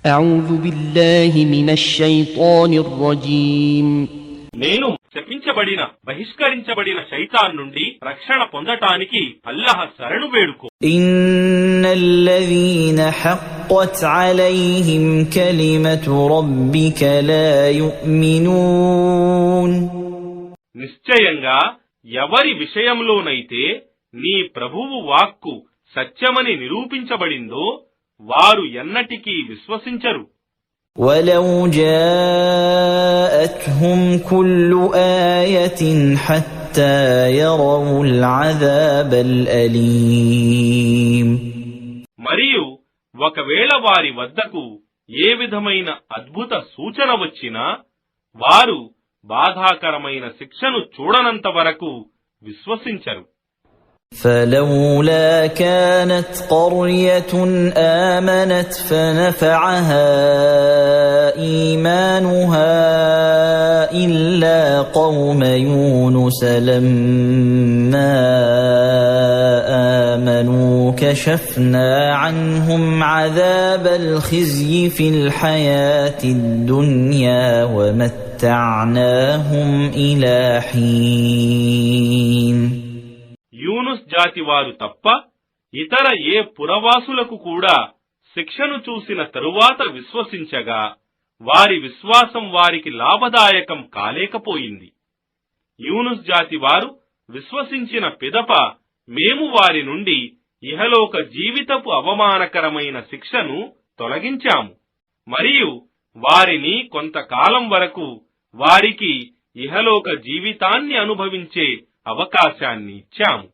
أعوذ بالله من الشيطان الرجيم నేను శపించబడిన బహిష్కరించబడిన శైతాన్ నుండి రక్షణ పొందటానికి అల్లాహ్ శరణు వేడుకో. ఇన్నల్లదీన హక్కత్ అలైహిం కలిమతు రబ్బిక లా యుమినూన్. నిశ్చయంగా ఎవరి విషయంలోనైతే నీ ప్రభువు వాక్కు సత్యమని నిరూపించబడిందో వారు ఎన్నటికీ విశ్వసించరు. ولو جاءتهم كل آية حتى يروا العذاب الأليم. మరియు ఒకవేళ వారి వద్దకు ఏ విధమైన అద్భుత సూచన వచ్చినా వారు బాధాకరమైన శిక్షను చూడనంత వరకు విశ్వసించరు. فلولا كانت قرية آمنت فنفعها إيمانها إلا قوم يونس لما آمنوا كشفنا عنهم عذاب الخزي في الحياة الدنيا ومتعناهم إلى حين. యూనుస్ జాతి వారు తప్ప ఇతర ఏ పురవాసులకు కూడా శిక్షను చూసిన తరువాత విశ్వసించగా వారి విశ్వాసం వారికి లాభదాయకం కాలేకపోయింది. యూనుస్ జాతి వారు విశ్వసించిన పిదప మేము వారి నుండి ఇహలోక జీవితపు అవమానకరమైన శిక్షను తొలగించాము మరియు వారిని కొంతకాలం వరకు వారికి ఇహలోక జీవితాన్ని అనుభవించే అవకాశాన్ని ఇచ్చాము.